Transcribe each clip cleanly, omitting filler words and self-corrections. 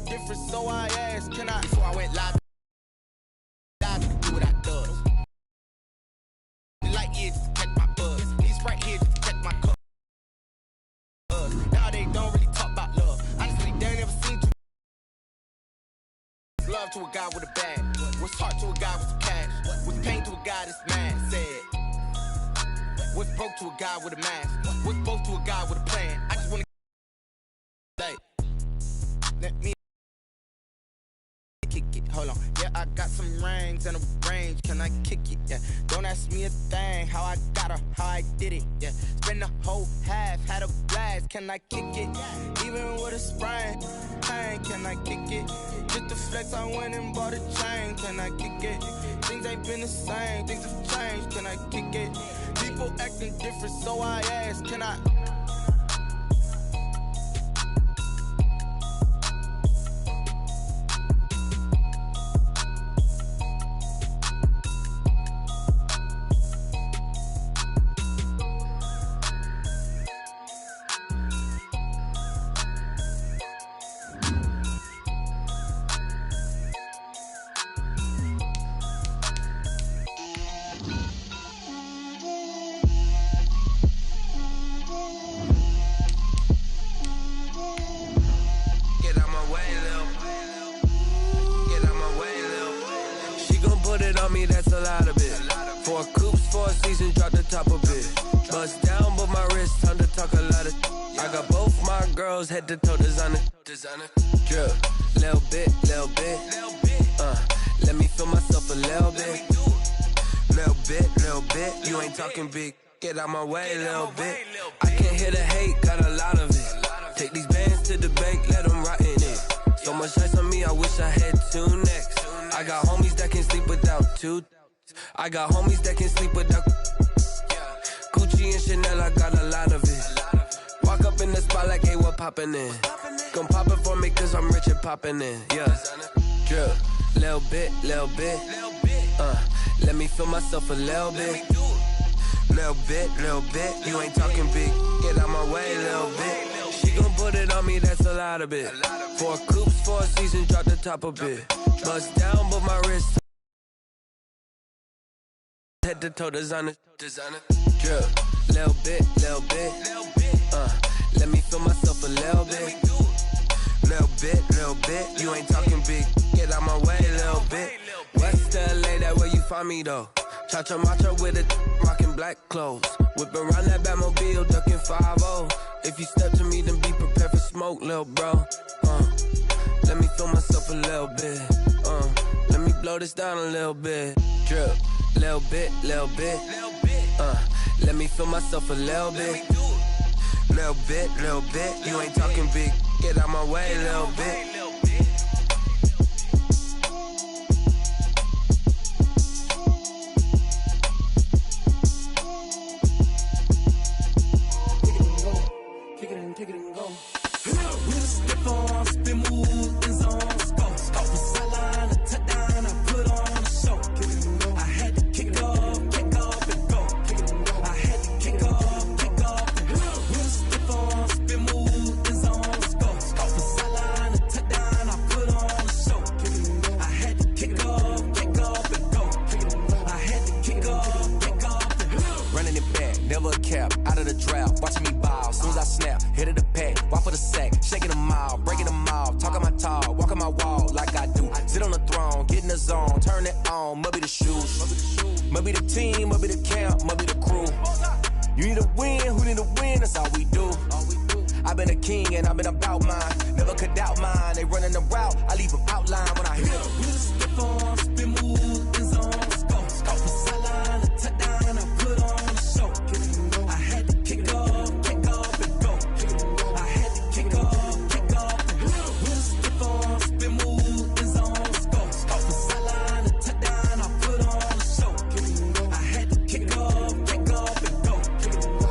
different, so I asked, can I? Before I went live, you can do what I does. Light years to catch my buzz. These right here to catch my cup. Now they don't really talk about love. Honestly, they ain't never seen two. Love to a guy with a bag. What's heart to a guy with some cash? What's pain to a guy that's mad? Said. What's broke to a guy with a mask? What's both to a guy with a plan? I just wanna like, let me kick it. Hold on. Yeah, I got some rings and a range. Can I kick it? Yeah. Don't ask me a thing. How I got her, how I did it. Yeah. Spend the whole half, had a blast. Can I kick it? Even with a sprain, pain. Can I kick it? Just the flex, I went and bought a chain. Can I kick it? Things ain't been the same. Things have changed. Can I kick it? People acting different, so I asked, can I? That's a lot of it. 4 coops, 4 seasons, drop the top of it. Bust down, but my wrist, time to talk a lot of. I got both my girls head to toe designer. Drip, little bit. Let me feel myself a little bit. Little bit. You ain't talking big. Get out my way, little bit. I can't hear the hate, got a lot of it. Take these bands to the bank, let them rot in it. So much ice on me, I wish I had 2 necks. I got homies that can sleep without 2. I got homies that can sleep without Gucci and Chanel, I got a lot of it. Walk up in the spot like, hey, what poppin' in? Come pop it for me cause I'm rich and poppin' in, yeah. Drip, little bit. Let me feel myself a little bit. Little bit. You ain't talking big, get out my way, little bit. She gon' put it on me, that's a lot of it. 4 coops, 4 seasons, drop the top of it. Bust down, but my wrist head to toe designer. Drip, little bit. Let me feel myself a little bit. Little bit. You ain't talking big, get out my way, little bit. West LA, that where you find me though. Cha-cha matcha with it, rockin' black clothes. Whip around that Batmobile, ducking 5-0. If you step to me, then be prepared for smoke, little bro. Let me feel myself a little bit. Let me blow this down a little bit. Drip, little bit. Let me feel myself a little bit. Little bit. You ain't talking big. Get out my way, little bit. Take it and go. With a stiff on, spin move, in zone, go. From sideline to touchdown, I put on a show. I had to kick off and go. I had to kick off and go. With a stiff on, spin move, in zone, go. From sideline to touchdown, I put on a show. I had to kick off and go. I had to kick off and go. Running it back, never a cap, out of the draft, watching me ball. Soon as I snap, hit of the pack, walk for the sack, shaking them all, breaking them off, talking my talk, walking my wall like I do. Sit on the throne, get in the zone, turn it on, must be the shoes, must be the team, must be the camp, must be the crew. You need a win, who need a win, that's all we do. I've been a king and I've been about mine, never could doubt mine. They running the route, I leave them outline when I hit them. With a stiff on, spin move, in zone, go. From sideline to touchdown, I put on a show. I had to kick off and go. I had to kick off. With a stiff on, spin move, in zone, go. From sideline to touchdown, I put on a show. I had to kick off and go.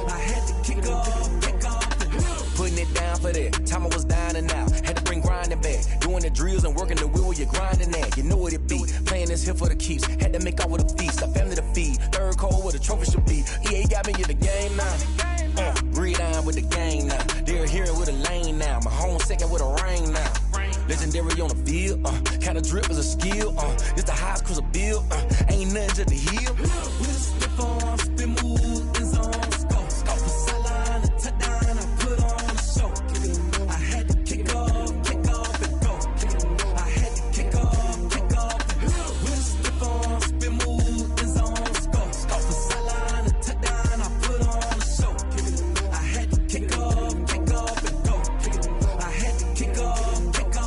I had to kick off and go. Putting it down for that, time I was down and out. Had to bring grinding back, doing the drills and working the wheel where you're grinding at. You know what it be, playing this here for the keeps. Had to make out with a feast, a family to feed. Third cold where the trophy should be. EA got me in the game now. Read on with the game now. They're here with a lane now. My home second with a ring now. legendary on the field. Kinda drip is a skill. It's the highest cruise a bill. Ain't nothing just to heal. With a stiff arm, spin move, in zone, scope. Off the sideline, a touchdown, I put on a show. I had to kick off and go. I had to kick off and go. With a stiff arm, spin move, in zone, scope. Off the sideline, a touchdown, I put on a show. I had to kick off and go. I had to kick off and go.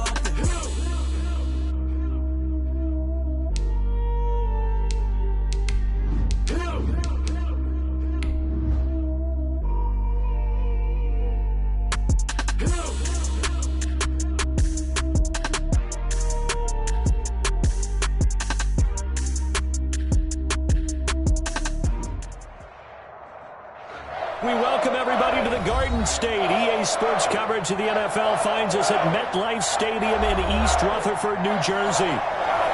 We welcome everybody to the Garden State. EA Sports coverage of the NFL finds us at MetLife Stadium in East Rutherford, New Jersey.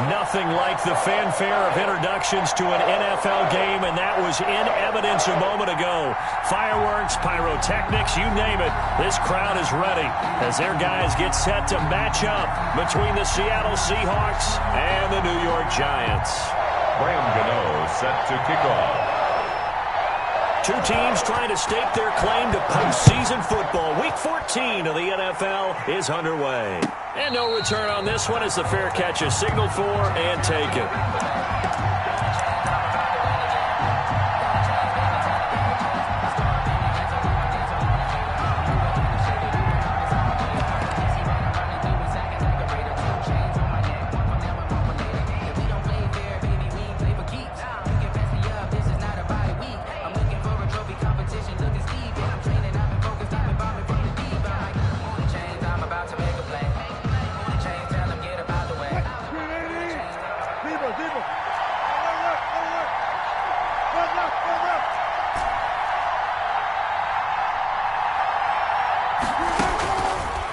Nothing like the fanfare of introductions to an NFL game, and that was in evidence a moment ago. Fireworks, pyrotechnics, you name it. This crowd is ready as their guys get set to match up between the Seattle Seahawks and the New York Giants. Graham Gano set to kick off. Two teams trying to stake their claim to postseason football. Week 14 of the NFL is underway. And no return on this one as the fair catch is signaled for and taken.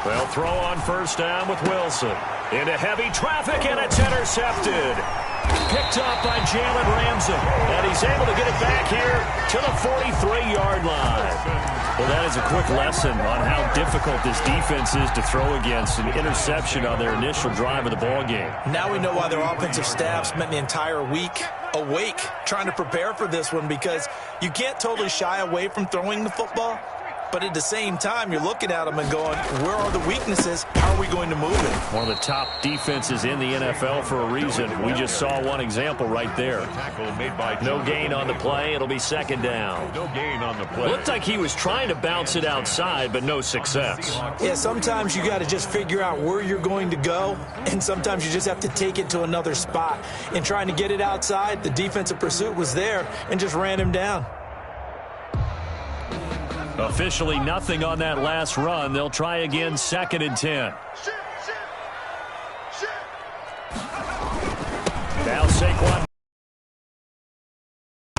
They'll throw on first down with Wilson. Into heavy traffic, and it's intercepted. Picked up by Jalen Ramsey. And he's able to get it back here to the 43-yard line. Well, that is a quick lesson on how difficult this defense is to throw against. An interception on their initial drive of the ballgame. Now we know why their offensive staff spent the entire week awake trying to prepare for this one, because you can't totally shy away from throwing the football. But at the same time, you're looking at them and going, where are the weaknesses? How are we going to move it? One of the top defenses in the NFL for a reason. We just saw one example right there. No gain on the play. It'll be second down. No gain on the play. Looked like he was trying to bounce it outside, but no success. Yeah, sometimes you got to just figure out where you're going to go, and sometimes you just have to take it to another spot. In trying to get it outside, the defensive pursuit was there and just ran him down. Officially nothing on that last run. They'll try again, 2nd and 10. Now Saquon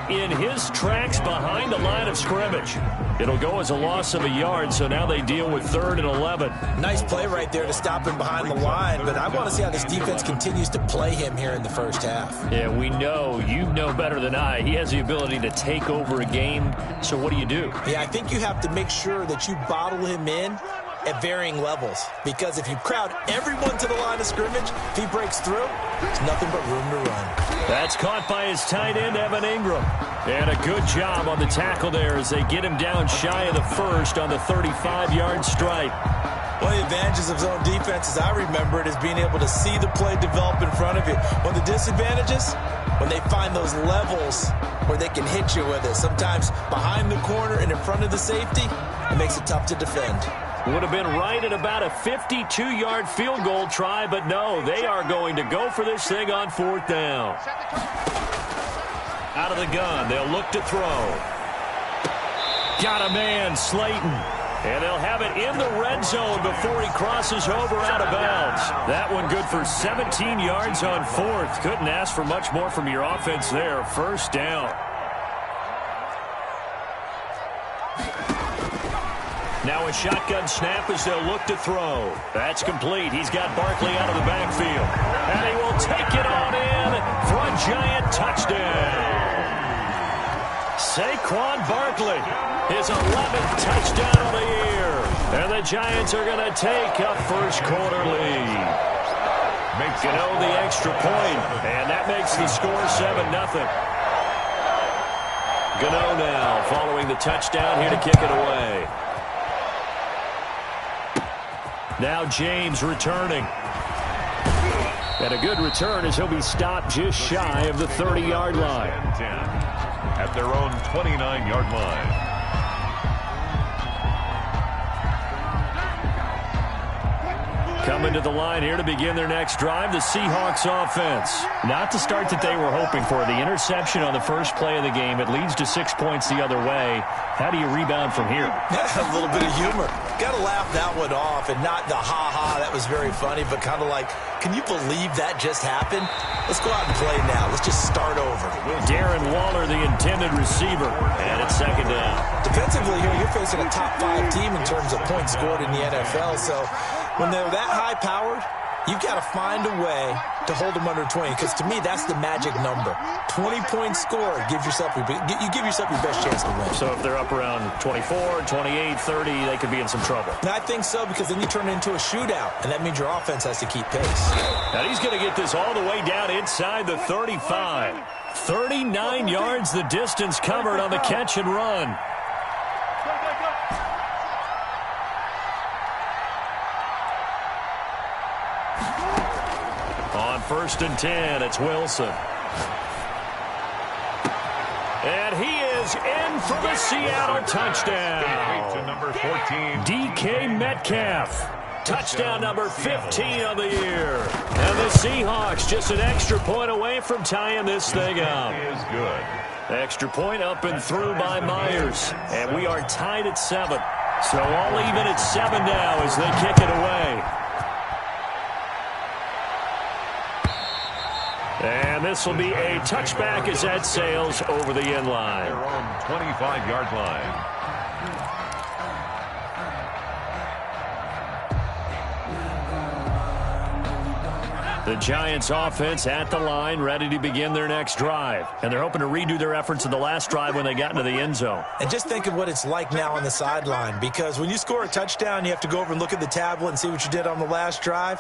in his tracks behind the line of scrimmage. It'll go as a loss of a yard, so now they deal with 3rd and 11. Nice play right there to stop him behind the line, but I want to see how this defense continues to play him here in the first half. Yeah, we know, you know better than I, he has the ability to take over a game, so what do you do? Yeah, I think you have to make sure that you bottle him in at varying levels, because if you crowd everyone to the line of scrimmage, if he breaks through, there's nothing but room to run. That's caught by his tight end, Evan Ingram. And a good job on the tackle there as they get him down shy of the first on the 35-yard stripe. One of the advantages of zone defense, as I remember it, is being able to see the play develop in front of you. One of the disadvantages, when they find those levels where they can hit you with it, sometimes behind the corner and in front of the safety, it makes it tough to defend. Would have been right at about a 52-yard field goal try, but no, they are going to go for this thing on 4th down. Out of the gun, they'll look to throw. Got a man, Slayton. And they'll have it in the red zone before he crosses over out of bounds. That one good for 17 yards on 4th. Couldn't ask for much more from your offense there. First down. Now a shotgun snap as they'll look to throw. That's complete. He's got Barkley out of the backfield. And he will take it on in for a giant touchdown. Saquon Barkley, his 11th touchdown of the year. And the Giants are going to take a first quarter lead. Gano the extra point, and that makes the score 7-0. Gano now following the touchdown here to kick it away. Now James returning. And a good return as he'll be stopped just shy of the 30-yard line. 10 at their own 29-yard line. Coming to the line here to begin their next drive, the Seahawks offense. Not the start that they were hoping for. The interception on the first play of the game. It leads to 6 points the other way. How do you rebound from here? A little bit of humor. Got to laugh that one off, and not the ha-ha, that was very funny, but kind of like, can you believe that just happened? Let's go out and play now. Let's just start over. Darren Waller, the intended receiver, and it's second down. Defensively here, you're facing a top-5 team in terms of points scored in the NFL, so when they're that high-powered, you've got to find a way to hold them under 20, because to me, that's the magic number. 20 points scored, you give yourself your best chance to win. So if they're up around 24, 28, 30, they could be in some trouble. And I think so, because then you turn it into a shootout, and that means your offense has to keep pace. And he's going to get this all the way down inside the 35. 39 yards the distance covered on the catch and run. On 1st and 10, it's Wilson. And he is in for the Seattle touchdown. To number 14. DK Metcalf. Touchdown number 15 on the year. And the Seahawks just an extra point away from tying this thing up. Is good. Extra point up and through by Myers. And we are tied at 7. So all even at 7 now as they kick it away. And this will be a touchback as that sails over the end line. Their own 25-yard line. The Giants offense at the line, ready to begin their next drive. And they're hoping to redo their efforts in the last drive when they got into the end zone. And just think of what it's like now on the sideline, because when you score a touchdown, you have to go over and look at the tablet and see what you did on the last drive.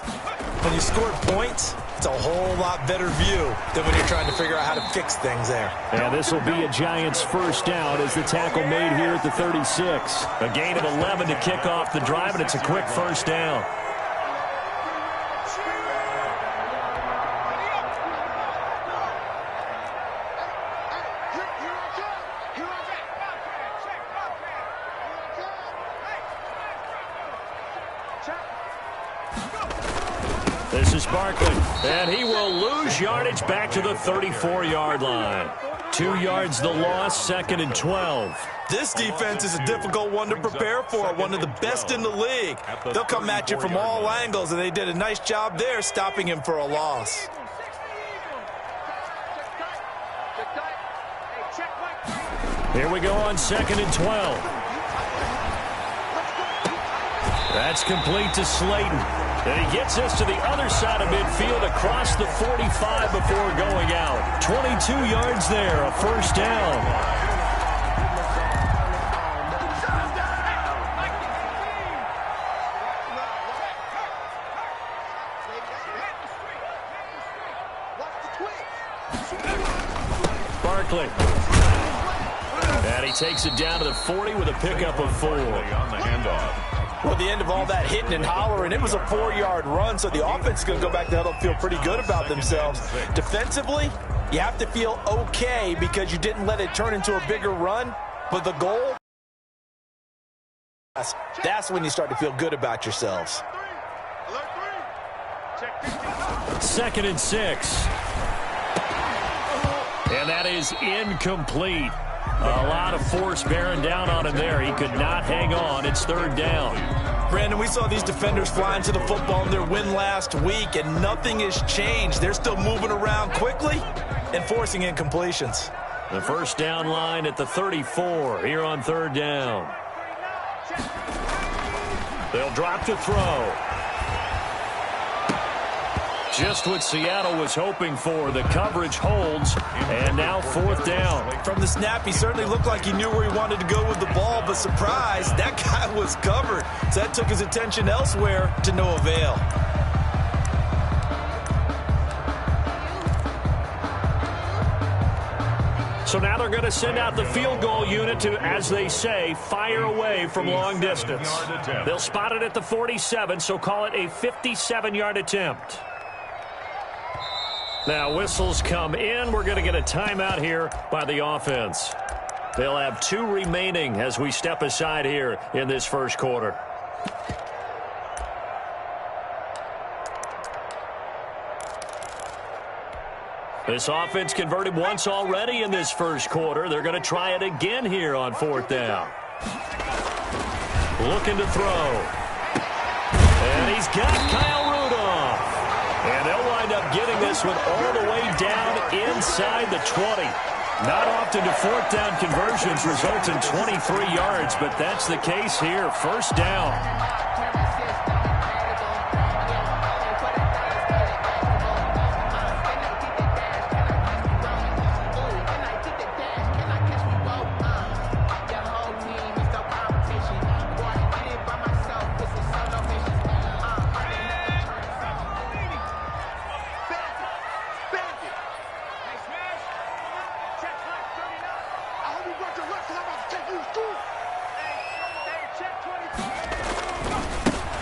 When you scored points, it's a whole lot better view than when you're trying to figure out how to fix things there. And this will be a Giants first down as the tackle made here at the 36. A gain of 11 to kick off the drive, and it's a quick first down. This is Barkley, and he will lose yardage back to the 34-yard line. 2 yards the loss, 2nd and 12. This defense is a difficult one to prepare for, one of the best in the league. They'll come at you from all angles, and they did a nice job there stopping him for a loss. Here we go on 2nd and 12. That's complete to Slayton. And he gets us to the other side of midfield across the 45 before going out. 22 yards there, a first down. Barkley. And he takes it down to the 40 with a pickup of 4. On the handoff. Well, the end of all that hitting and hollering, it was a 4-yard run, so the offense is going to go back there. They'll feel pretty good about themselves. Defensively, you have to feel okay because you didn't let it turn into a bigger run, but the goal, that's when you start to feel good about yourselves. 2nd and 6. And that is incomplete. A lot of force bearing down on him there. He could not hang on. It's 3rd down. Brandon, we saw these defenders flying to the football in their win last week, and nothing has changed. They're still moving around quickly and forcing incompletions. The first down line at the 34 here on 3rd down. They'll drop to throw. Just what Seattle was hoping for. The coverage holds, and now 4th down. From the snap, he certainly looked like he knew where he wanted to go with the ball, but surprise, that guy was covered. So that took his attention elsewhere to no avail. So now they're going to send out the field goal unit to, as they say, fire away from long distance. They'll spot it at the 47, so call it a 57-yard attempt. Now whistles come in. We're going to get a timeout here by the offense. They'll have 2 remaining as we step aside here in this first quarter. This offense converted once already in this first quarter. They're going to try it again here on 4th down. Looking to throw. And he's got Kyle Rudolph. And they'll wind up getting this one all the way down inside the 20. Not often do 4th down conversions result in 23 yards, but that's the case here. First down.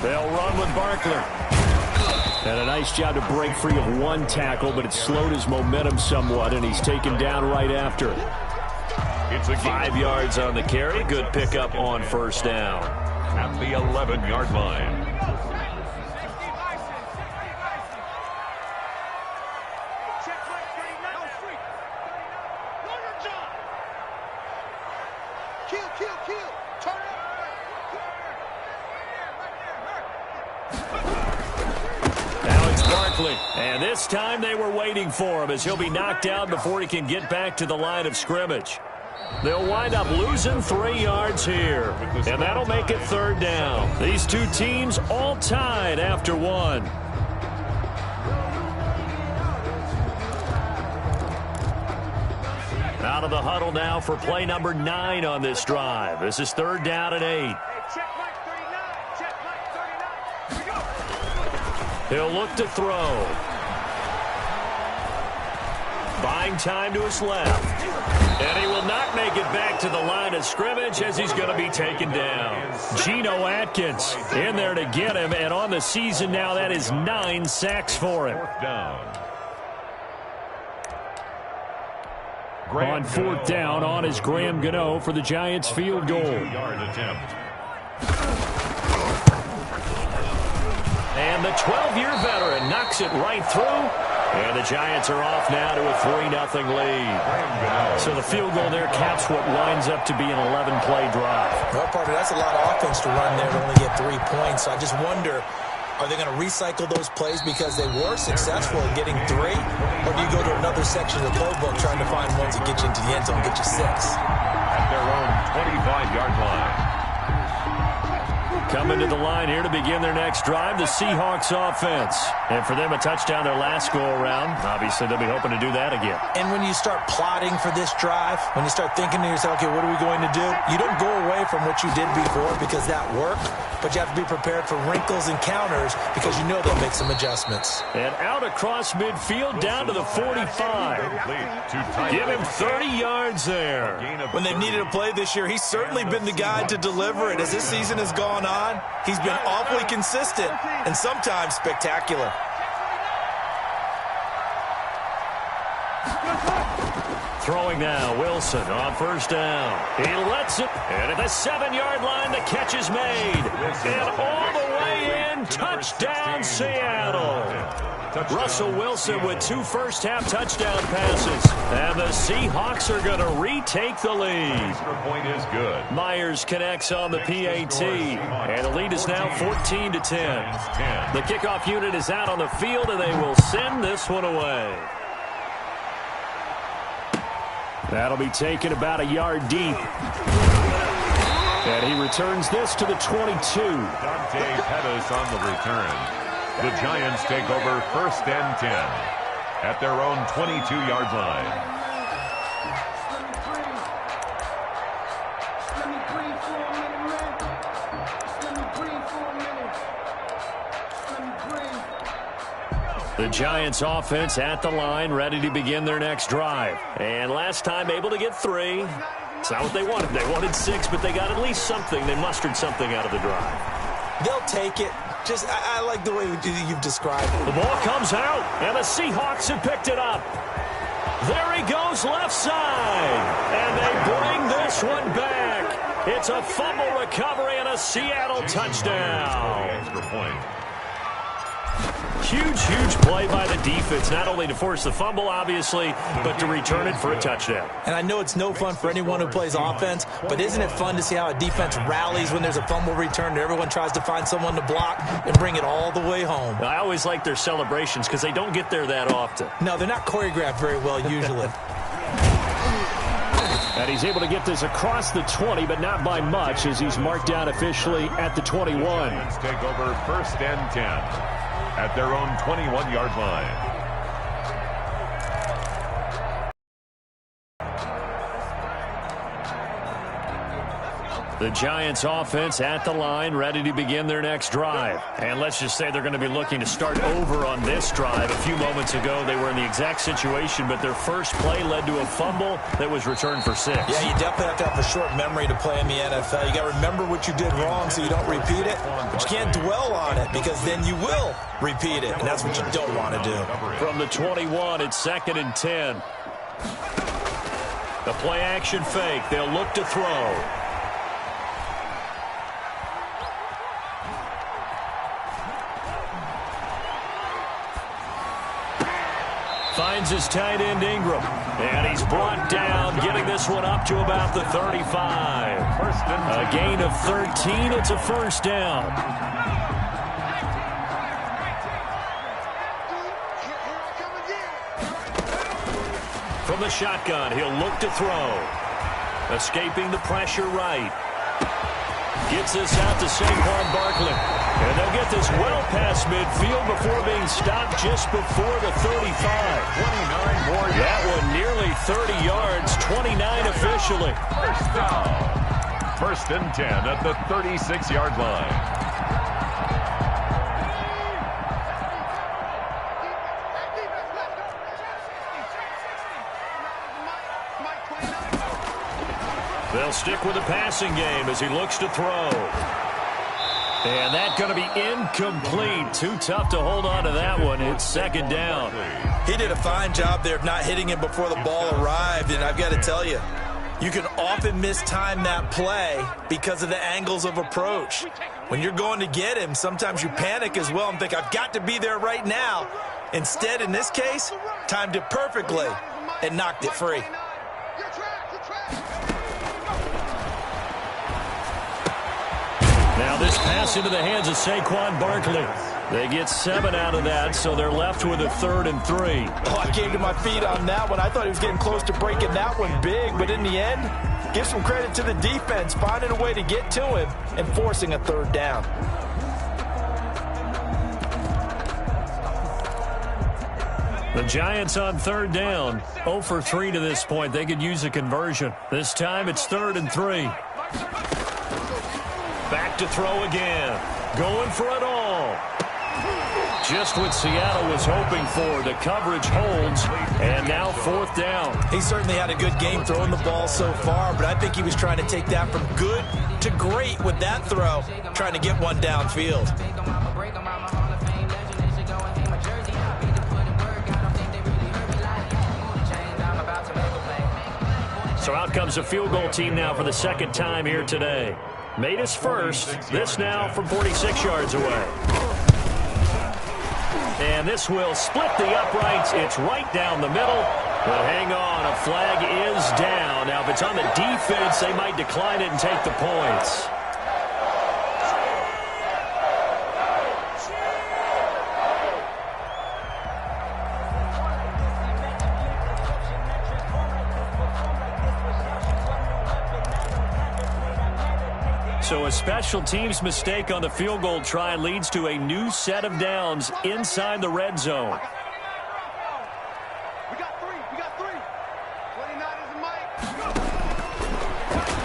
They'll run with Barkley. And a nice job to break free of one tackle, but it slowed his momentum somewhat, and he's taken down right after. It's a 5 yards on the carry. Good pickup on first down. At the 11-yard line. And this time they were waiting for him as he'll be knocked down before he can get back to the line of scrimmage. They'll wind up losing 3 yards here, and that'll make it 3rd down. These two teams all tied after 1. Out of the huddle now for play number 9 on this drive. This is 3rd down and 8. He'll look to throw. Buying time to his left. And he will not make it back to the line of scrimmage as he's going to be taken down. Geno Atkins in there to get him, and on the season now that is 9 sacks for him. On 4th down, on is Graham Gano for the Giants field goal. And the 12-year veteran knocks it right through. And the Giants are off now to a 3-0 lead. So the field goal there caps what winds up to be an 11-play drive. Well, partner, that's a lot of offense to run there to only get 3 points. So I just wonder, are they going to recycle those plays because they were successful in getting 3? Or do you go to another section of the playbook trying to find ones that get you into the end zone, get you 6? At their own 25-yard line. Coming to the line here to begin their next drive, the Seahawks offense. And for them, a touchdown their last go-around. Obviously, they'll be hoping to do that again. And when you start plotting for this drive, when you start thinking to yourself, okay, what are we going to do? You don't go away from what you did before because that worked, but you have to be prepared for wrinkles and counters because you know they'll make some adjustments. And out across midfield, down to the 45. Give him 30 yards there. When they've needed a play this year, he's certainly been the guy to deliver it. As this season has gone on, he's been awfully consistent and sometimes spectacular. Throwing now, Wilson on first down. He lets it, and at the 7-yard line, the catch is made. And all the way in, touchdown Seattle. Russell Wilson with 2 first-half touchdown passes. And the Seahawks are going to retake the lead. Extra point is good. Myers connects on the PAT. And the lead is now 14-10. The kickoff unit is out on the field, and they will send this one away. That'll be taken about a yard deep. And he returns this to the 22. Dante Pettis on the return. The Giants take over 1st and 10 at their own 22-yard line. The Giants offense at the line, ready to begin their next drive. And last time able to get 3. It's not what they wanted. They wanted 6, but they got at least something. They mustered something out of the drive. They'll take it. Just, I like the way you've described it. The ball comes out, and the Seahawks have picked it up. There he goes, left side. And they bring this one back. It's a fumble recovery and a Seattle touchdown. Extra point. Huge play by the defense, not only to force the fumble, obviously, but to return it for a touchdown. And I know it's no fun for anyone who plays offense, but isn't it fun to see how a defense rallies when there's a fumble return and everyone tries to find someone to block and bring it all the way home? I always like their celebrations because they don't get there that often. No, they're not choreographed very well usually. And he's able to get this across the 20, but not by much, as he's marked down officially at the 21. Let's take over 1st and 10. At their own 21-yard line. The Giants offense at the line, ready to begin their next drive. And let's just say they're going to be looking to start over on this drive. A few moments ago, they were in the exact situation, but their first play led to a fumble that was returned for 6. Yeah, you definitely have to have a short memory to play in the NFL. You got to remember what you did wrong so you don't repeat it, but you can't dwell on it because then you will repeat it, and that's what you don't want to do. From the 21, it's 2nd and 10. The play action fake. They'll look to throw. Finds his tight end Ingram. And he's brought down, getting this one up to about the 35. A gain of 13. It's a first down. From the shotgun, he'll look to throw. Escaping the pressure right. Gets this out to Saquon Barkley. And they'll get this well past midfield before being stopped just before the 35. 29 more yards. That one nearly 30 yards, 29 officially. First down. 1st and 10 at the 36-yard line. They'll stick with the passing game as he looks to throw. And that's going to be incomplete. Too tough to hold on to that one. It's 2nd down. He did a fine job there of not hitting him before the ball arrived, and I've got to tell you, you can often mistime that play because of the angles of approach. When you're going to get him, sometimes you panic as well and think, I've got to be there right now. Instead, in this case, timed it perfectly and knocked it free. Now this pass into the hands of Saquon Barkley. They get 7 out of that, so they're left with a 3rd and 3. Oh, I came to my feet on that one. I thought he was getting close to breaking that one big, but in the end, give some credit to the defense, finding a way to get to him and forcing a 3rd down. The Giants on 3rd down, 0 for 3 to this point. They could use a conversion. This time it's 3rd and 3. Back to throw again. Going for it all. Just what Seattle was hoping for. The coverage holds, and now 4th down. He certainly had a good game throwing the ball so far, but I think he was trying to take that from good to great with that throw, trying to get one downfield. So out comes a field goal team now for the 2nd time here today. Made his first. This now from 46 yards away. And this will split the uprights. It's right down the middle. But hang on, a flag is down. Now, if it's on the defense, they might decline it and take the points. So a special teams mistake on the field goal try leads to a new set of downs inside the red zone. We got 3. 29 is the mic.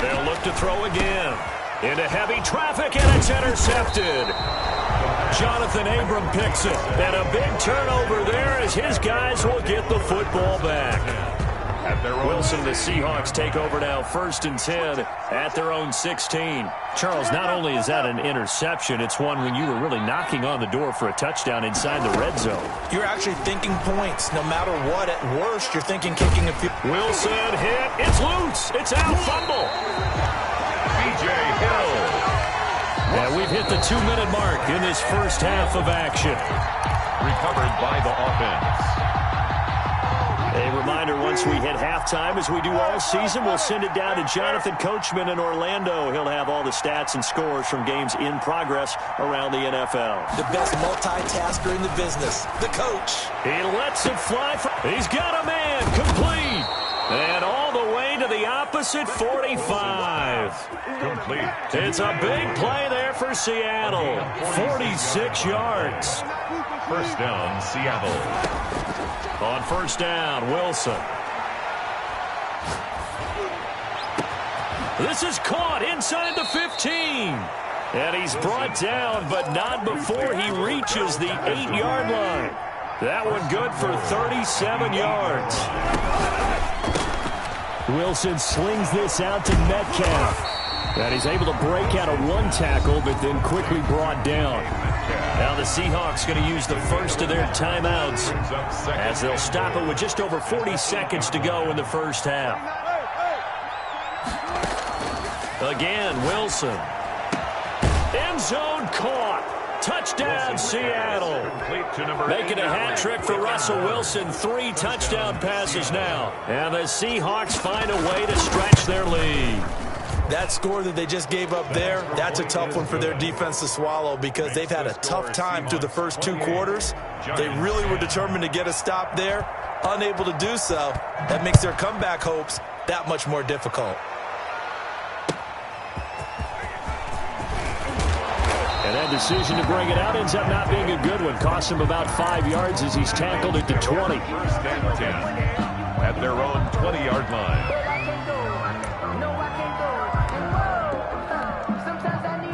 They'll look to throw again. Into heavy traffic, and it's intercepted. Jonathan Abram picks it. And a big turnover there as his guys will get the football back. Wilson, the Seahawks take over now 1st and 10 at their own 16. Charles, not only is that an interception, it's one when you were really knocking on the door for a touchdown inside the red zone. You're actually thinking points. No matter what, at worst, you're thinking kicking a few. Wilson hit. It's loose. It's out. Fumble. B.J. Hill. And we've hit the 2-minute mark in this first half of action. Recovered by the offense. A reminder, once we hit halftime, as we do all season, we'll send it down to Jonathan Coachman in Orlando. He'll have all the stats and scores from games in progress around the NFL. The best multitasker in the business, the coach. He lets it fly. He's got a man complete. And all the way to the opposite 45. Complete. It's a big play there for Seattle. 46 yards. First down, Seattle. On first down, Wilson. This is caught inside the 15. And he's brought down, but not before he reaches the 8-yard line. That one good for 37 yards. Wilson slings this out to Metcalf. And he's able to break out of one tackle, but then quickly brought down. Now the Seahawks going to use the first of their timeouts as they'll stop it with just over 40 seconds to go in the first half. Again, Wilson. End zone caught. Touchdown, Seattle. Making a hat trick for Russell Wilson. 3 touchdown passes now. And the Seahawks find a way to stretch their lead. That score that they just gave up there, that's a tough one for their defense to swallow because they've had a tough time through the first 2 quarters. They really were determined to get a stop there, unable to do so. That makes their comeback hopes that much more difficult. And that decision to bring it out ends up not being a good one. Costs him about 5 yards as he's tackled at the 20. First and 10 at their own 20-yard line.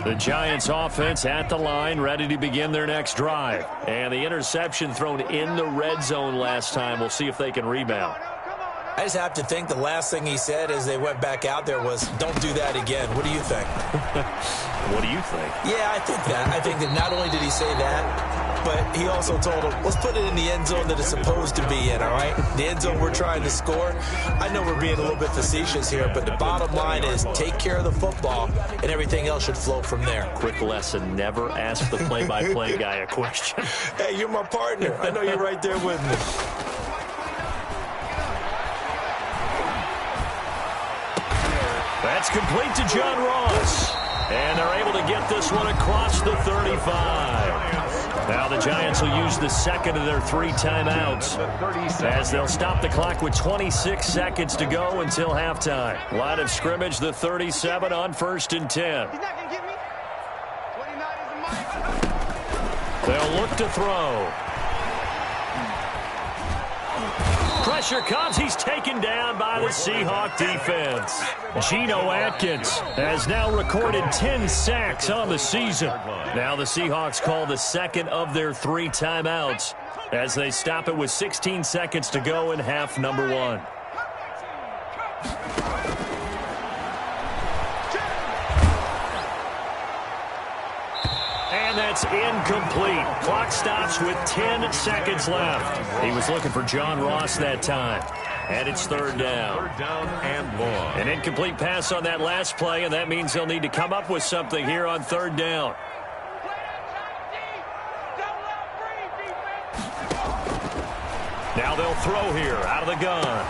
The Giants offense at the line, ready to begin their next drive. And the interception thrown in the red zone last time. We'll see if they can rebound. I just have to think the last thing he said as they went back out there was, don't do that again. What do you think? What do you think? Yeah, I think that. I think that not only did he say that, but he also told him, let's put it in the end zone that it's supposed to be in, all right? The end zone we're trying to score. I know we're being a little bit facetious here, but the bottom line is take care of the football, and everything else should flow from there. Quick lesson, never ask the play-by-play guy a question. Hey, you're my partner. I know you're right there with me. That's complete to John Ross. And they're able to get this one across the 35. Now the Giants will use the second of their 3 timeouts as they'll stop the clock with 26 seconds to go until halftime. Line of scrimmage, the 37 on first and 10. They'll look to throw. Pressure comes. He's taken down by the Seahawk defense. Geno Atkins has now recorded 10 sacks on the season. Now the Seahawks call the second of their 3 timeouts as they stop it with 16 seconds to go in half number 1. And that's incomplete. Clock stops with 10 seconds left. He was looking for John Ross that time. And it's third down. Third down and long. An incomplete pass on that last play, and that means they'll need to come up with something here on third down. Now they'll throw here out of the gun.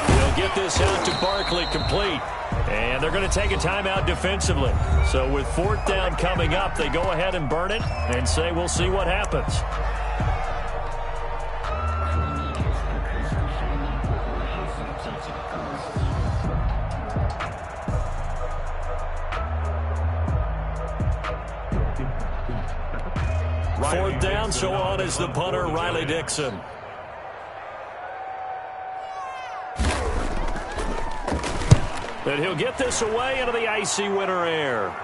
They'll get this out to Barkley complete. And they're going to take a timeout defensively. So with fourth down coming up, they go ahead and burn it and say we'll see what happens. Fourth down, so on is the punter, Riley Dixon. And he'll get this away into the icy winter air.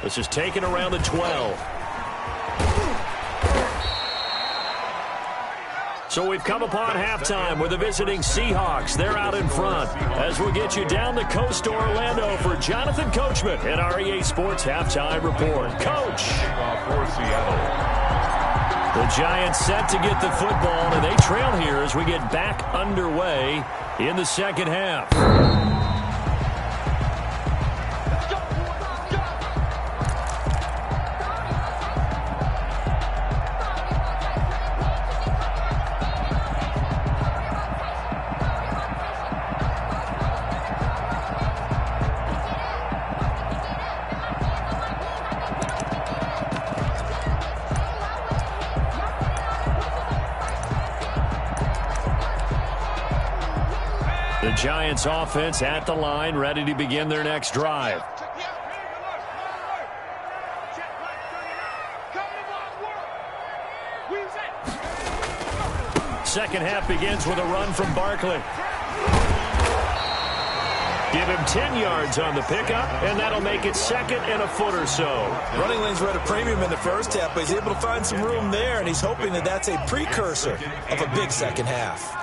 This is taken around the 12. So we've come upon halftime with the visiting Seahawks. They're out in front. As we'll get you down the coast to Orlando for Jonathan Coachman at our EA Sports Halftime Report. Coach. For Seattle. The Giants set to get the football, and they trail here as we get back underway in the second half. The Giants offense at the line, ready to begin their next drive. Second half begins with a run from Barkley. Give him 10 yards on the pickup, and that'll make it second and a foot or so. Running lanes were at a premium in the first half, but he's able to find some room there, and he's hoping that that's a precursor of a big second half.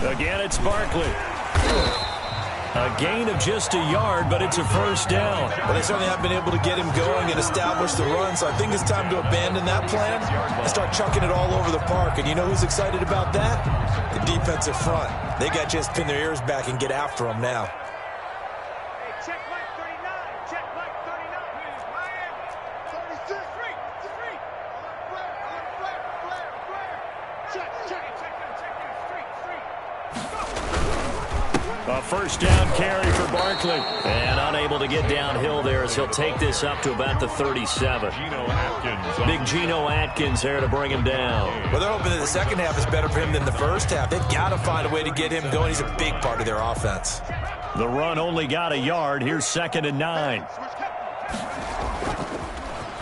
Again, it's Barkley. A gain of just a yard, but it's a first down. Well, they certainly have been able to get him going and establish the run, so I think it's time to abandon that plan and start chucking it all over the park. And you know who's excited about that? The defensive front. They got to just pin their ears back and get after him now. A first down carry for Barkley. And unable to get downhill there as he'll take this up to about the 37. Big Geno Atkins there to bring him down. Well, they're hoping that the second half is better for him than the first half. They've got to find a way to get him going. He's a big part of their offense. The run only got a yard. Here's 2nd and 9.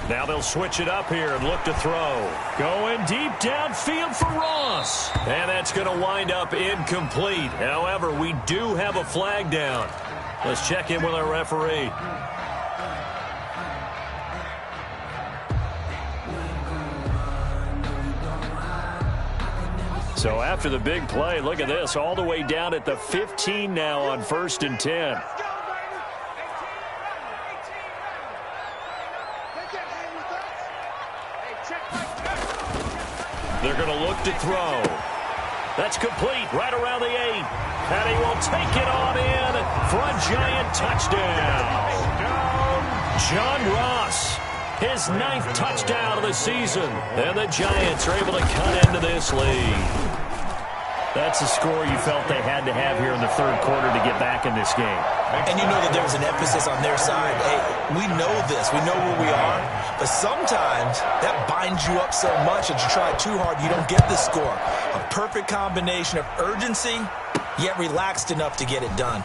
Now they'll switch it up here and look to throw. Going deep downfield for Ross. And that's going to wind up incomplete. However, we do have a flag down. Let's check in with our referee. So after the big play, look at this, all the way down at the 15 now on 1st and 10. They're going to look to throw. That's complete right around the 8. And he will take it on in for a Giant touchdown. John Ross, his 9th touchdown of the season. And the Giants are able to cut into this lead. That's a score you felt they had to have here in the third quarter to get back in this game. And you know that there's an emphasis on their side. Hey, we know this. We know where we are. But sometimes that binds you up so much that you try too hard, you don't get the score. A perfect combination of urgency, yet relaxed enough to get it done.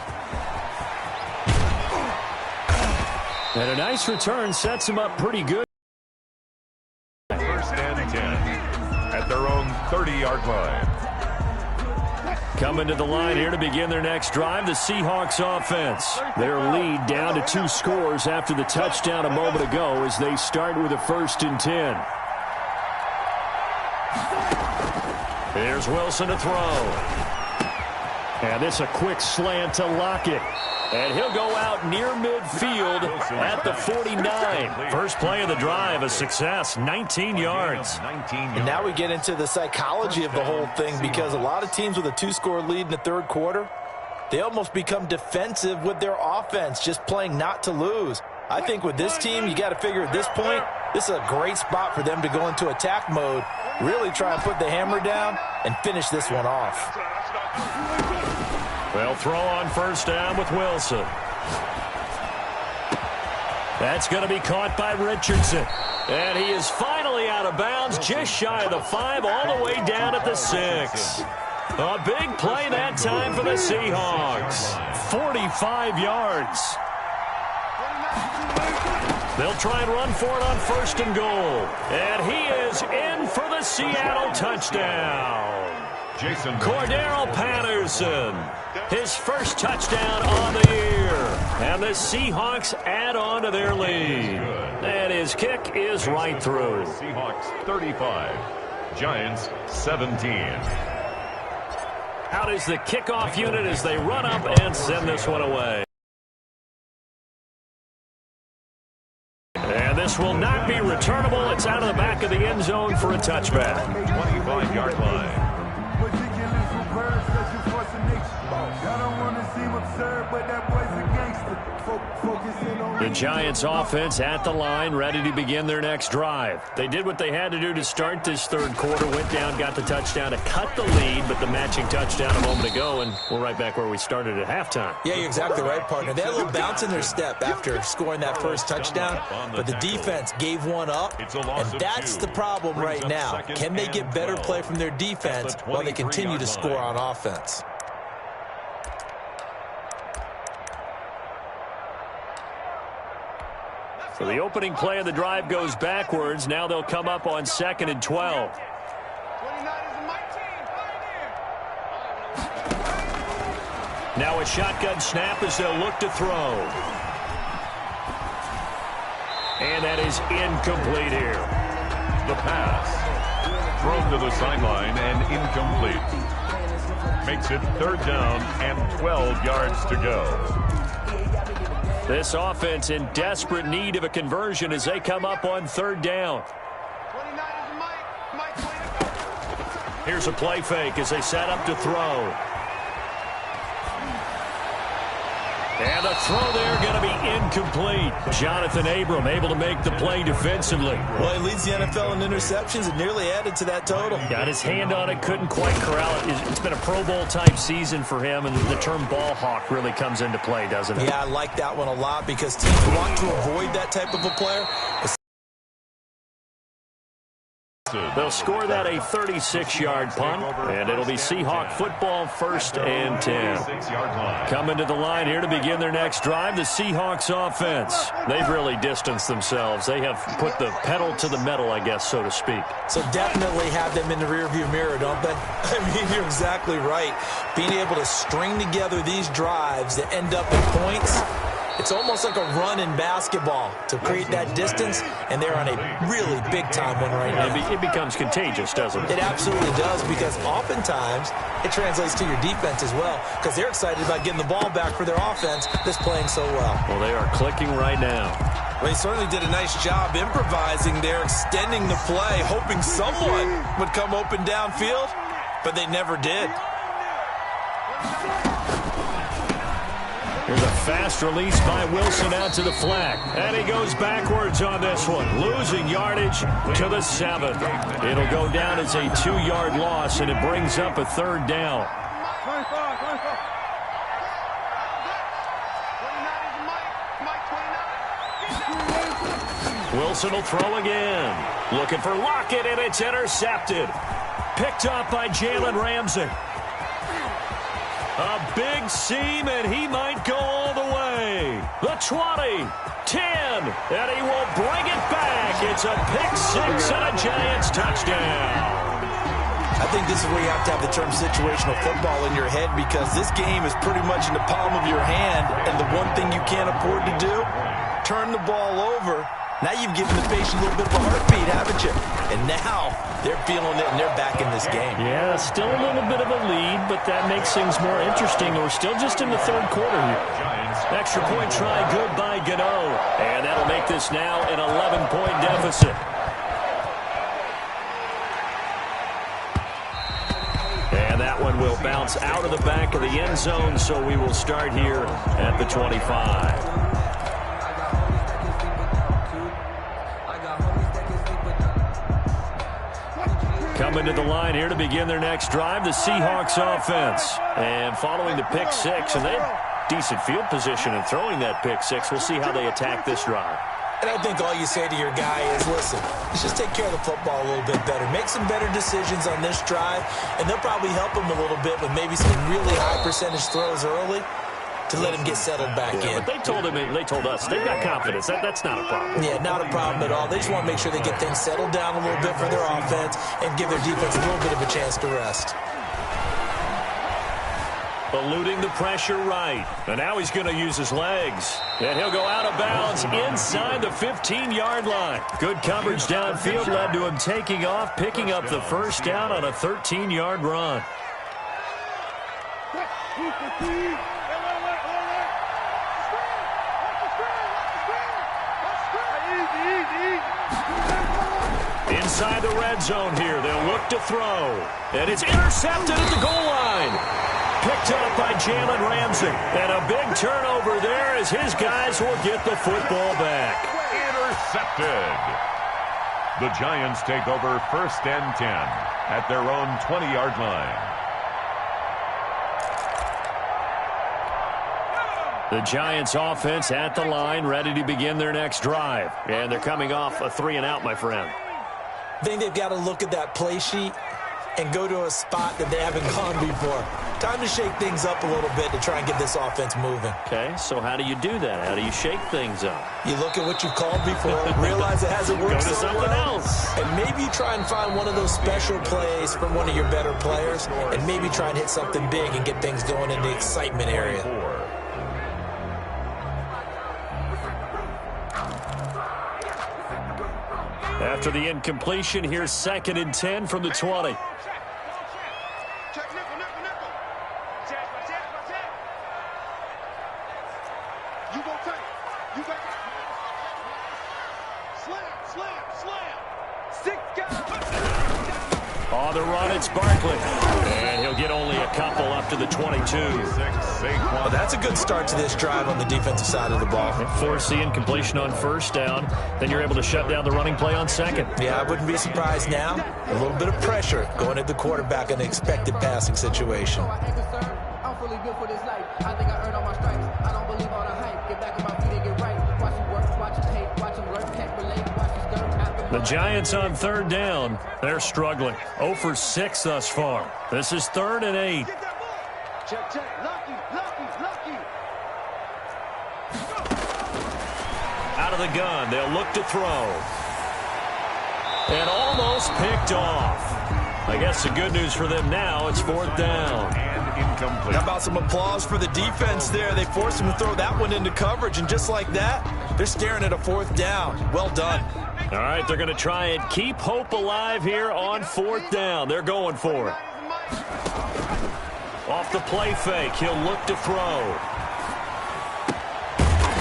And a nice return sets them up pretty good. 1st and 10 at their own 30-yard line. Coming to the line here to begin their next drive, the Seahawks offense. Their lead down to 2 scores after the touchdown a moment ago as they start with a 1st and 10. Here's Wilson to throw. And this a quick slant to Lockett. And he'll go out near midfield at the 49. First play of the drive, a success, 19 yards. And now we get into the psychology of the whole thing, because a lot of teams with a 2-score lead in the third quarter, they almost become defensive with their offense, just playing not to lose. I think with this team, you got to figure at this point, this is a great spot for them to go into attack mode, really try and put the hammer down and finish this one off. They'll throw on 1st down with Wilson. That's going to be caught by Richardson. And he is finally out of bounds, just shy of the 5, all the way down at the 6. A big play that time for the Seahawks. 45 yards. They'll try and run for it on 1st and goal. And he is in for the Seattle touchdown. Cordero Patterson, his first touchdown on the year. And the Seahawks add on to their lead. And his kick is right through. Seahawks 35, Giants 17. Out is the kickoff unit as they run up and send this one away. And this will not be returnable. It's out of the back of the end zone for a touchback. 25-yard line. The Giants offense at the line, ready to begin their next drive. They did what they had to do to start this third quarter, went down, got the touchdown to cut the lead, but the matching touchdown a moment ago, and we're right back where we started at halftime. Yeah, you're exactly right, partner. They had a little bounce in their step after scoring that first touchdown, but the defense gave one up, and that's the problem right now. Can they get better play from their defense while they continue to score on offense? So the opening play of the drive goes backwards. Now they'll come up on 2nd and 12. 29 is my team. Now a shotgun snap as they'll look to throw. And that is incomplete here. The pass. Thrown to the sideline and incomplete. Makes it 3rd down and 12 yards to go. This offense in desperate need of a conversion as they come up on 3rd down. 29 is Mike. Here's a play fake as they set up to throw. And the throw there going to be incomplete. Jonathan Abram able to make the play defensively. Well, he leads the NFL in interceptions and nearly added to that total. Got his hand on it, couldn't quite corral it. It's been a Pro Bowl type season for him, and the term ball hawk really comes into play, doesn't it? Yeah, I like that one a lot because teams want to avoid that type of a player. They'll score that a 36-yard punt, and it'll be Seahawk football 1st and 10. Coming to the line here to begin their next drive, the Seahawks offense. They've really distanced themselves. They have put the pedal to the metal, I guess, so to speak. So definitely have them in the rearview mirror, don't they? I mean, you're exactly right. Being able to string together these drives that end up in points, it's almost like a run in basketball to create that distance, and they're on a really big-time one right now. It becomes contagious, doesn't it? It absolutely does, because oftentimes it translates to your defense as well, because they're excited about getting the ball back for their offense that's playing so well. Well, they are clicking right now. Well, he certainly did a nice job improvising there, extending the play, hoping someone would come open downfield, but they never did. Here's a fast release by Wilson out to the flat. And he goes backwards on this one, losing yardage to the 7. It'll go down as a 2-yard loss, and it brings up a 3rd down. 25. Wilson will throw again. Looking for Lockett, and it's intercepted. Picked up by Jalen Ramsey. A big seam, and he might go all the way. The 20, 10, and he will bring it back. It's a pick 6 and a Giants touchdown. I think this is where you have to have the term situational football in your head, because this game is pretty much in the palm of your hand, and the one thing you can't afford to do, turn the ball over. Now you've given the patient a little bit of a heartbeat, haven't you? And now they're feeling it, and they're back in this game. Yeah, still a little bit of a lead, but that makes things more interesting. We're still just in the 3rd quarter here. Extra point try, good by Gano. And that'll make this now an 11-point deficit. And that one will bounce out of the back of the end zone, so we will start here at the 25. Coming to the line here to begin their next drive, the Seahawks offense. And following the pick 6, and they have decent field position in throwing that pick 6. We'll see how they attack this drive. And I think all you say to your guy is, listen, let's just take care of the football a little bit better. Make some better decisions on this drive, and they'll probably help him a little bit with maybe some really high percentage throws early to let him get settled back in. But they told us they've got confidence. That's not a problem. Yeah, not a problem at all. They just want to make sure they get things settled down a little bit for their offense and give their defense a little bit of a chance to rest. Eluding the pressure right. And now he's going to use his legs. And he'll go out of bounds inside the 15-yard line. Good coverage downfield led to him taking off, picking up the first down on a 13-yard run. Inside the red zone here. They'll look to throw. And it's intercepted at the goal line. Picked up by Jalen Ramsey. And a big turnover there as his guys will get the football back. Intercepted. The Giants take over 1st and 10 at their own 20-yard line. The Giants offense at the line, ready to begin their next drive. And they're coming off a 3-and-out, my friend. I think they've got to look at that play sheet and go to a spot that they haven't gone before. Time to shake things up a little bit to try and get this offense moving. Okay, so how do you do that? How do you shake things up? You look at what you've called before, realize it hasn't worked Go to something else. And maybe try and find one of those special plays from one of your better players, and maybe try and hit something big and get things going in the excitement area. After the incompletion, here's 2nd and 10 from the 20. On the run, it's Barkley. And he'll get only a couple up to the 22. Well, that's a good start to this drive on the defensive side of the ball. Force the incompletion on 1st down. Then you're able to shut down the running play on 2nd. Yeah, I wouldn't be surprised now. A little bit of pressure going at the quarterback in an expected passing situation. I'm fully built for this life. I think I earned all my stripes. I don't believe all the hype. Get back on my feet and get right. Watch him work, watch him hate, watch him work, can't relate, watch him stir. The Giants on 3rd down. They're struggling. 0 for 6 thus far. This is 3rd and 8. Check, check. Lucky. Out of the gun. They'll look to throw. And almost picked off. I guess the good news for them now, it's 4th down. And incomplete. How about some applause for the defense there? They forced him to throw that one into coverage, and just like that, they're staring at a 4th down. Well done. All right, they're going to try and keep hope alive here on 4th down. They're going for it. Off the play fake, he'll look to throw.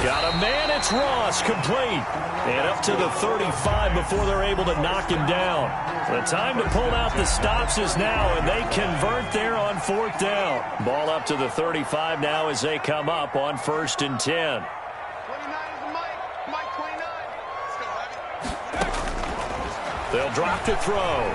Got a man, it's Ross, complete. And up to the 35 before they're able to knock him down. The time to pull out the stops is now, and they convert there on 4th down. Ball up to the 35 now as they come up on 1st and 10. 29 is Mike 29. They'll drop to throw.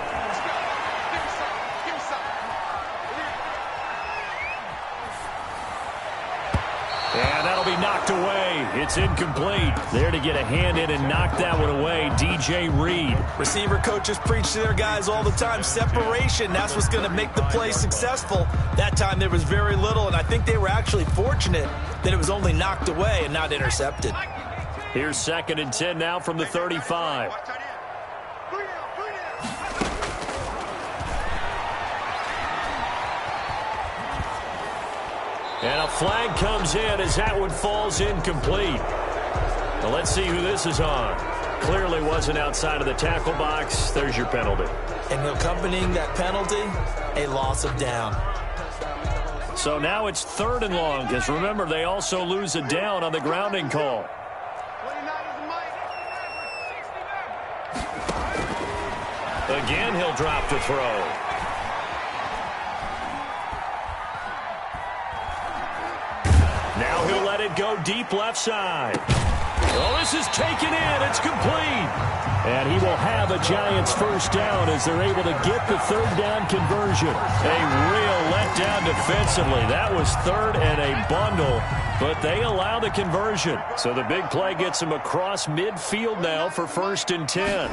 And that'll be knocked away. It's incomplete. There to get a hand in and knock that one away, DJ Reed. Receiver coaches preach to their guys all the time. Separation, that's what's going to make the play successful. That time there was very little, and I think they were actually fortunate that it was only knocked away and not intercepted. Here's 2nd and 10 now from the 35. And a flag comes in as that one falls incomplete. Now let's see who this is on. Clearly wasn't outside of the tackle box. There's your penalty. And accompanying that penalty, a loss of down. So now it's 3rd and long, because remember, they also lose a down on the grounding call. 29 is Mike. Again, he'll drop to throw. Now he'll let it go deep left side. Oh, this is taken in. It's complete. And he will have a Giants 1st down as they're able to get the 3rd down conversion. A real letdown defensively. That was 3rd and a bundle, but they allow the conversion. So the big play gets him across midfield now for 1st and 10.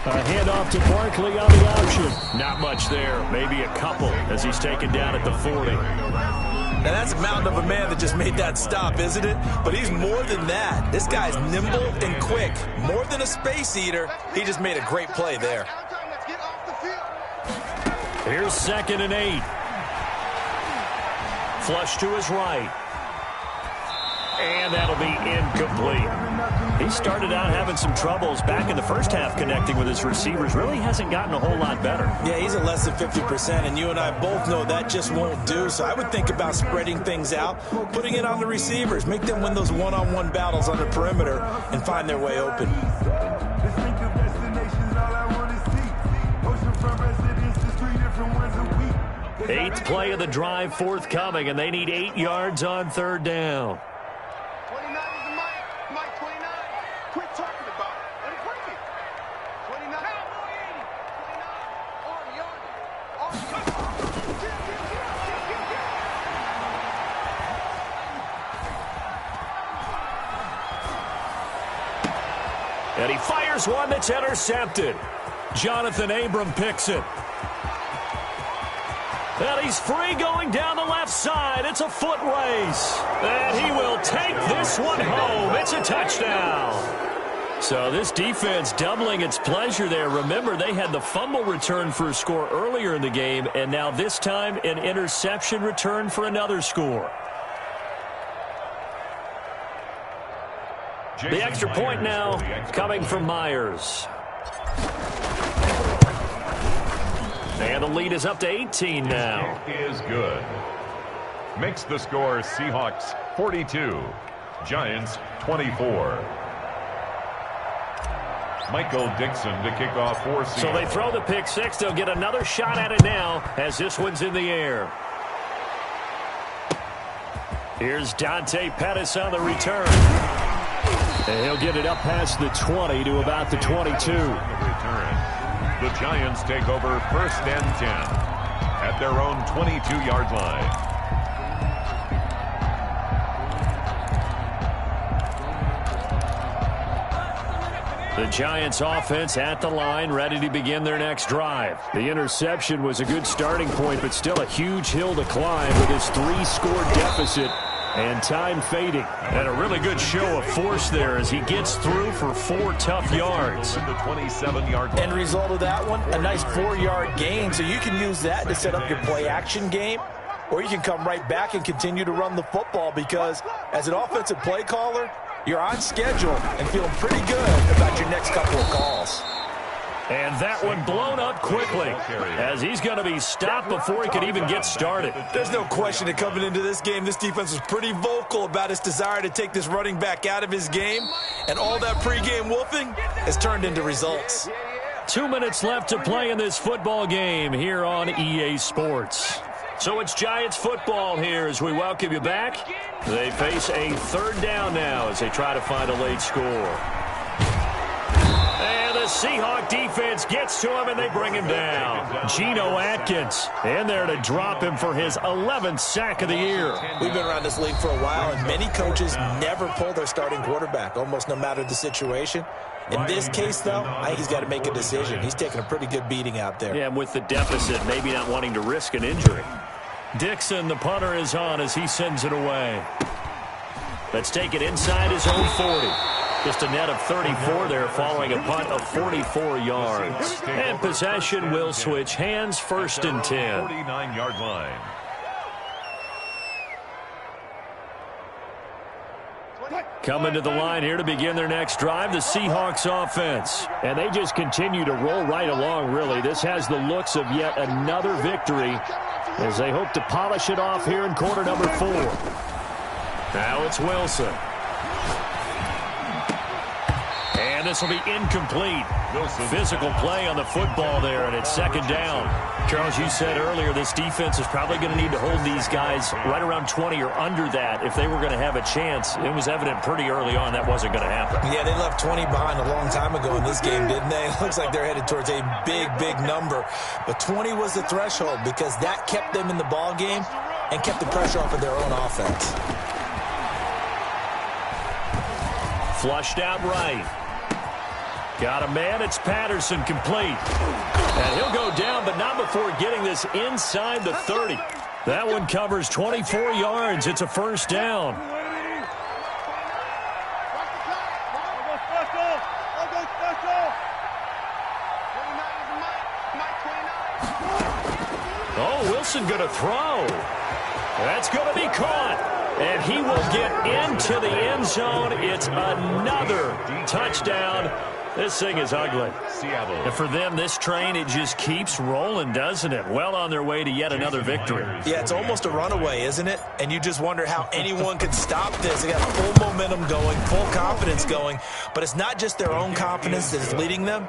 A handoff to Barkley on the option. Not much there. Maybe a couple as he's taken down at the 40. Now, that's a mountain of a man that just made that stop, isn't it? But he's more than that. This guy's nimble and quick. More than a space eater, he just made a great play there. Here's 2nd and 8. Flush to his right. And that'll be incomplete. He started out having some troubles back in the first half connecting with his receivers. Really hasn't gotten a whole lot better. Yeah, he's at less than 50%, and you and I both know that just won't do. So I would think about spreading things out, putting it on the receivers, make them win those one-on-one battles on the perimeter and find their way open. Eighth play of the drive forthcoming, and they need 8 yards on third down. 29 is the Mike 29. Quit talking about it. Let him bring it. 29. 29. And he fires one that's intercepted. Jonathan Abram picks it. And he's free going down the left side. It's a foot race. And he will take this one home. It's a touchdown. So this defense doubling its pleasure there. Remember, they had the fumble return for a score earlier in the game, and now this time an interception return for another score. The extra point now coming from Myers. And the lead is up to 18 now. Is good. Makes the score Seahawks 42, Giants 24. Michael Dixon to kick off for Seahawks. So they throw the pick six. They'll get another shot at it now as this one's in the air. Here's Dante Pettis on the return. And he'll get it up past the 20 to about the 22. The Giants take over first and 10 at their own 22-yard line. The Giants offense at the line, ready to begin their next drive. The interception was a good starting point, but still a huge hill to climb with his 3-score deficit. And time fading. And a really good show of force there as he gets through for 4 tough yards. The 27-yard line. End result of that one, a nice 4-yard gain. So you can use that to set up your play-action game, or you can come right back and continue to run the football because as an offensive play caller, you're on schedule and feeling pretty good about your next couple of calls. And that one blown up quickly as he's going to be stopped before he could even get started. There's no question that coming into this game, this defense was pretty vocal about its desire to take this running back out of his game, and all that pregame wolfing has turned into results. 2 minutes left to play in this football game here on EA Sports. So it's Giants football here as we welcome you back. They face a third down now as they try to find a late score. And the Seahawk defense gets to him, and they bring him down. Geno Atkins in there to drop him for his 11th sack of the year. We've been around this league for a while, and many coaches never pull their starting quarterback, almost no matter the situation. In this case, though, I think he's got to make a decision. He's taking a pretty good beating out there. Yeah, and with the deficit, maybe not wanting to risk an injury. Dixon, the punter, is on as he sends it away. Let's take it inside his own 40. Just a net of 34 there following a punt of 44 yards. And possession will switch hands, first and 10. 49-yard line. Coming to the line here to begin their next drive, the Seahawks offense. And they just continue to roll right along, really. This has the looks of yet another victory as they hope to polish it off here in quarter number 4. Now it's Wilson. And this will be incomplete. Physical play on the football there, and it's second down. Charles, you said earlier this defense is probably going to need to hold these guys right around 20 or under that if they were going to have a chance. It was evident pretty early on that wasn't going to happen. Yeah, they left 20 behind a long time ago in this game, didn't they? It looks like they're headed towards a big, big number. But 20 was the threshold because that kept them in the ball game and kept the pressure off of their own offense. Flushed out right. Got a man. It's Patterson, complete. And he'll go down, but not before getting this inside the 30. That one covers 24 yards. It's a first down. Wilson going to throw. That's going to be caught. And he will get into the end zone. It's another touchdown. This thing is ugly. Seattle. And for them, this train, it just keeps rolling, doesn't it? Well on their way to yet another victory. Yeah, it's almost a runaway, isn't it? And you just wonder how anyone could stop this. They got full momentum going, full confidence going. But it's not just their own confidence that is leading them.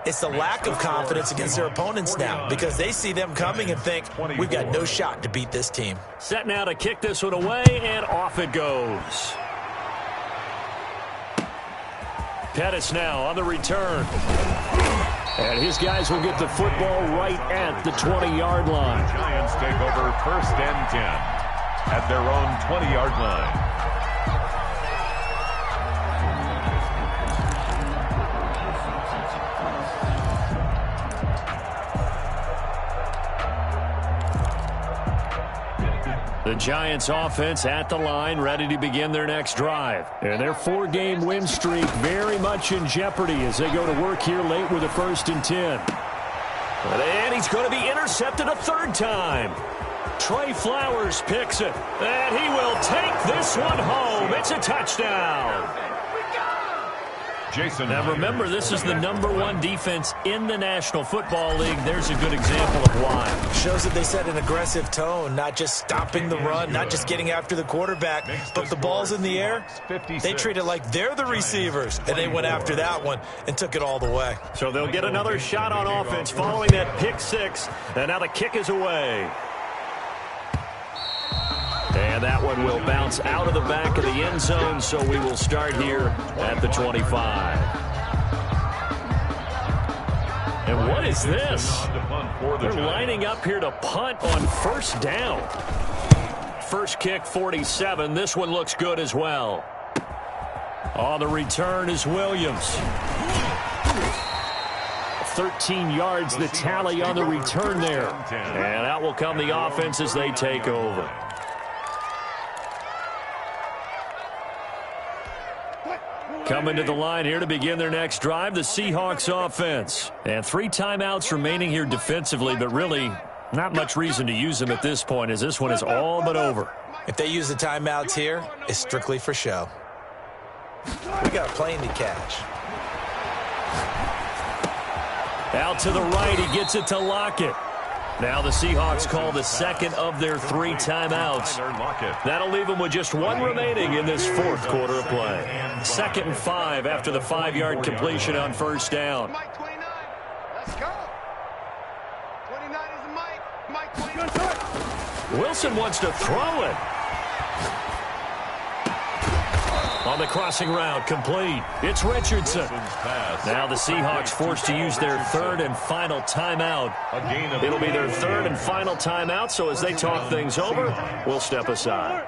It's the lack of confidence against their opponents now, because they see them coming and think, we've got no shot to beat this team. Set now to kick this one away, and off it goes. Pettis now on the return. And his guys will get the football right at the 20-yard line. The Giants take over 1st and 10 at their own 20-yard line. The Giants offense at the line, ready to begin their next drive. And their 4-game win streak very much in jeopardy as they go to work here late with a 1st and 10. And he's going to be intercepted a 3rd time. Trey Flowers picks it. And he will take this one home. It's a touchdown. Jason. Now remember, this is the #1 defense in the National Football League. There's a good example of why. Shows that they set an aggressive tone, not just stopping the run, not just getting after the quarterback, but the ball's in the air. They treat it like they're the receivers, and they went after that one and took it all the way. So they'll get another shot on offense following that pick 6, and now the kick is away. And that one will bounce out of the back of the end zone, so we will start here at the 25. And what is this? They're lining up here to punt on 1st down. First kick, 47. This one looks good as well. On the return is Williams. 13 yards the tally on the return there. And out will come the offense as they take over. Coming to the line here to begin their next drive, the Seahawks offense. And 3 timeouts remaining here defensively, but really not much reason to use them at this point as this one is all but over. If they use the timeouts here, it's strictly for show. We got a plane to catch. Out to the right, he gets it to Lockett. Now the Seahawks call the 2nd of their 3 timeouts. That'll leave them with just 1 remaining in this 4th quarter of play. 2nd and 5 after the 5-yard completion on 1st down. Mike 29. Let's go. 29 is Mike. Mike 29. Wilson wants to throw it. On the crossing route, complete. It's Richardson. Now the Seahawks forced to use their 3rd and final timeout. It'll be their 3rd and final timeout, so as they talk things over, we'll step aside.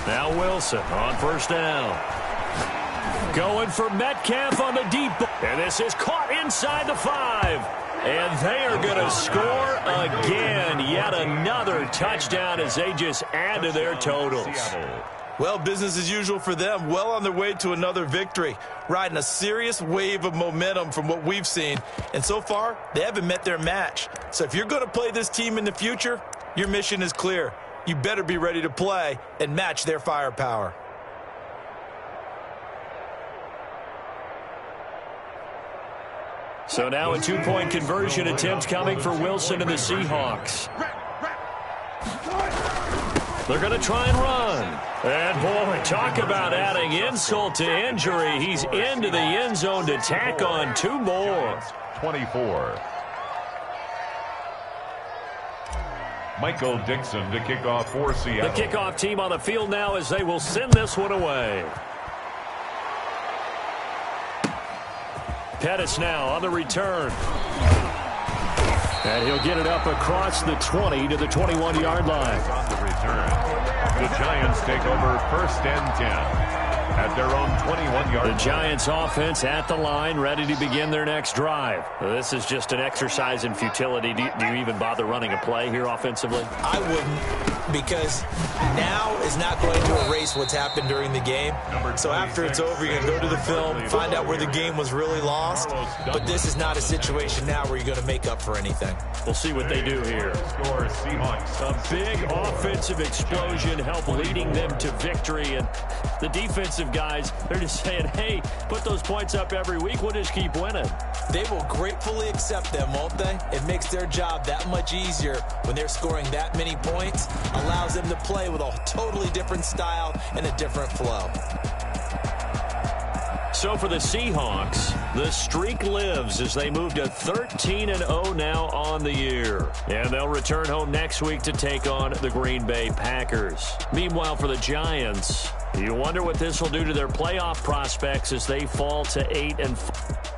Now Wilson on 1st down. Going for Metcalf on the deep ball. And this is caught inside the 5. And they are going to score again. Yet another touchdown as they just add to their totals. Well, business as usual for them. Well on their way to another victory. Riding a serious wave of momentum from what we've seen. And so far, they haven't met their match. So if you're going to play this team in the future, your mission is clear. You better be ready to play and match their firepower. So now a 2-point conversion attempt coming for Wilson and the Seahawks. They're going to try and run. And, boy, talk about adding insult to injury. He's into the end zone to tack on 2 more. 24. Michael Dixon to kick off for Seattle. The kickoff team on the field now as they will send this one away. Pettis now on the return. And he'll get it up across the 20 to the 21-yard line. On the return, the Giants take over 1st and 10 at their own 21-yard line. The Giants offense at the line, ready to begin their next drive. This is just an exercise in futility. Do you even bother running a play here offensively? I wouldn't, because now is not going to erase what's happened during the game. So after it's over, you're going to go to the film, find out where the game was really lost. But this is not a situation now where you're going to make up for anything. We'll see what they do here. A big offensive explosion helped leading them to victory. And the defensive guys, they're just saying, hey, put those points up every week. We'll just keep winning. They will gratefully accept them, won't they? It makes their job that much easier when they're scoring that many points. Allows them to play with a totally different style and a different flow. So for the Seahawks, the streak lives as they move to 13-0 now on the year. And they'll return home next week to take on the Green Bay Packers. Meanwhile, for the Giants, you wonder what this will do to their playoff prospects as they fall to 8-5.